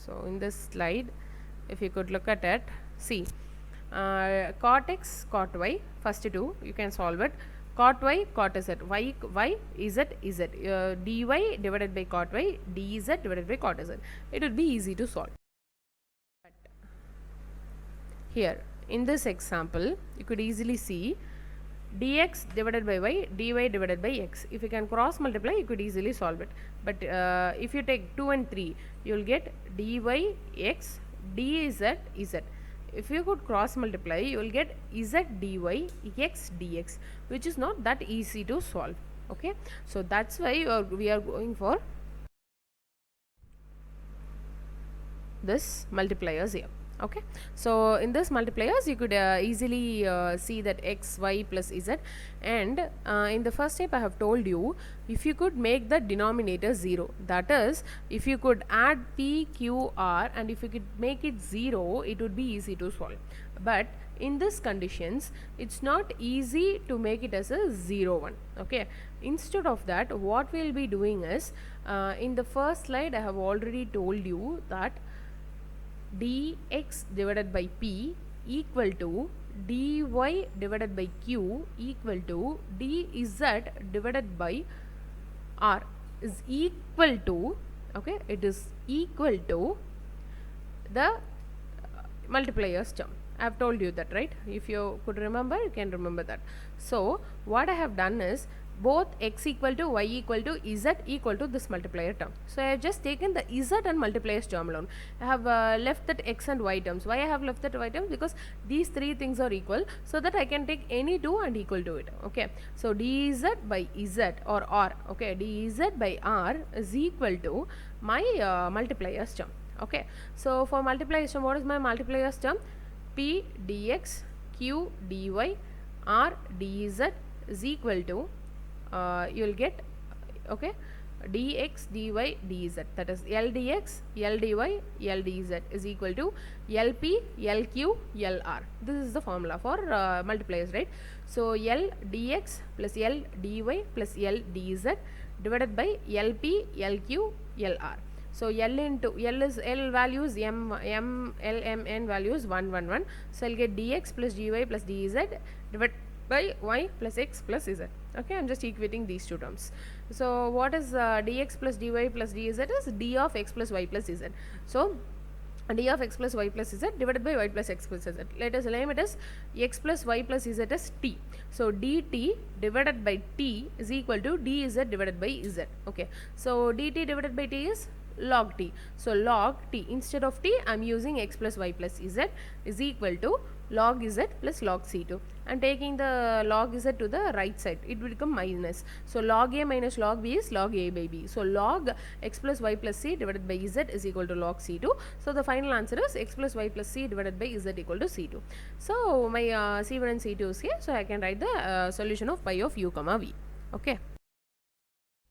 So in this slide, if you could look at it, see, cot x, cot y, first two you can solve it. Cot y, cot z, y, z, z, dy divided by cot y, dz divided by cot z. It would be easy to solve. But here in this example, you could easily see dx divided by y, dy divided by x. If you can cross multiply, you could easily solve it. But if you take 2 and 3, you will get dy x, dz z. If you could cross multiply, you will get z dy x dx, which is not that easy to solve. Okay, so that's why we are going for this multipliers here. Okay, so in this multipliers you could easily see that x, y plus z, and in the first step I have told you, if you could make the denominator 0, that is, if you could add p, q, r, and if you could make it 0, it would be easy to solve. But in this conditions, it's not easy to make it as a 0 1. Okay, instead of that, what we'll be doing is, in the first slide I have already told you that dx divided by p equal to dy divided by q equal to dz divided by r is equal to, okay, it is equal to the multipliers term. I have told you that, right? If you could remember, you can remember that. So what I have done is, both x equal to y equal to z equal to this multiplier term. So I have just taken the z and multipliers term alone. I have left that x and y terms. Why I have left that y terms? Because these three things are equal, so that I can take any two and equal to it. Okay, so dz by z or r, okay, dz by r is equal to my multipliers term. Okay, so for multipliers term, what is my multipliers term? P dx, q dy, r dz is equal to, you will get, okay, dx dy dz, that is L dx, L dy, L dz is equal to Lp, Lq, Lr. This is the formula for multipliers, right? So L dx plus L dy plus L dz divided by Lp, Lq, Lr. So L into L is L values m n values 1 1 1. So I'll get dx plus dy plus dz divided by y plus x plus z. Okay, I'm just equating these two terms. So what is dx plus dy plus dz is d of x plus y plus z. So d of x plus y plus z divided by y plus x plus z. Let us name it as x plus y plus z as t. So dt divided by t is equal to dz divided by z. Okay, so dt divided by t is log t. So log t, instead of t I am using x plus y plus z is equal to log z plus log c2, and taking the log z to the right side, it will become minus. So log a minus log b is log a by b. So log x plus y plus c divided by z is equal to log c2. So the final answer is x plus y plus c divided by z equal to c2. So my c1 and c2 is here, so I can write the solution of pi of u comma v. Okay,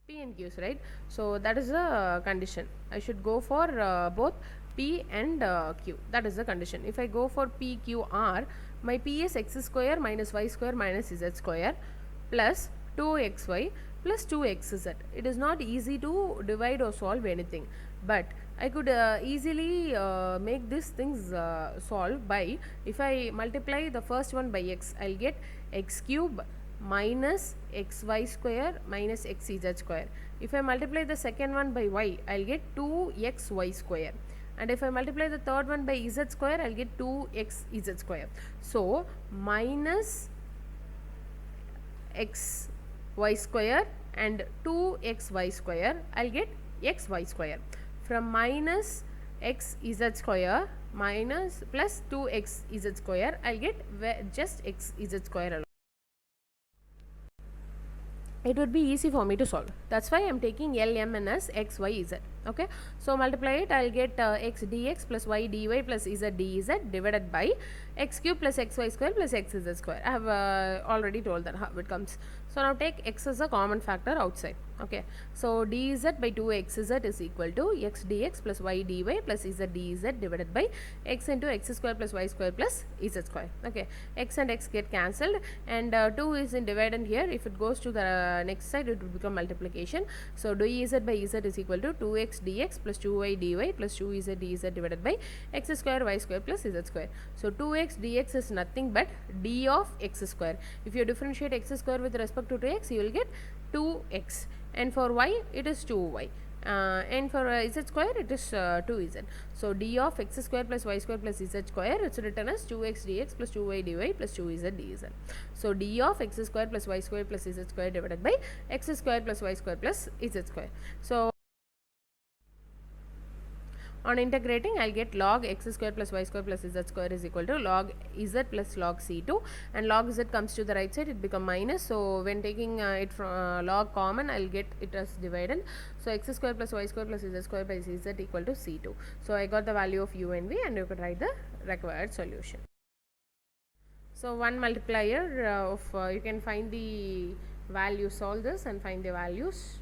p and q's, right? So that is the condition. I should go for both p and q. That is the condition. If I go for p, q, r, my p is x square minus y square minus z square plus 2xy plus 2xz. It is not easy to divide or solve anything, but I could easily make these things solve by, if I multiply the first one by x, I'll get x cube minus xy square minus xz square. If I multiply the second one by y, I'll get 2xy square. And if I multiply the third one by z square, I'll get 2xz square. So minus xy square and 2xy square, I'll get xy square. From minus xz square minus plus 2xz square, I'll get just xz square alone. It would be easy for me to solve. That's why I am taking L, M, N as x, y, z. Okay, so multiply it, I'll get x dx plus y dy plus z dz divided by x cube plus xy square plus xz square. I have already told that how it comes. So now take x as a common factor outside. Okay, so dz by 2xz is equal to x dx plus y dy plus z dz divided by x into x square plus y square plus z square. Okay, x and x get cancelled, and 2 is in dividend here. If it goes to the next side, it will become multiplication. So dz by z is equal to 2x dx plus 2y dy plus 2z dz divided by x square y square plus z square. So 2x dx is nothing but d of x square. If you differentiate x square with respect to 2x, you will get 2x, and for y it is 2y, and for z square it is 2z. So d of x square plus y square plus z square, it's written as 2x dx plus 2y dy plus 2z dz. So d of x square plus y square plus z square divided by x square plus y square plus z square. So on integrating, I'll get log x square plus y square plus z square is equal to log z plus log c2, and log z comes to the right side, it become minus. So when taking it from log common, I'll get it as dividend. So x square plus y square plus z square by z equal to c2. So I got the value of u and v, and you could write the required solution. So one multiplier of you can find the values, solve this and find the values.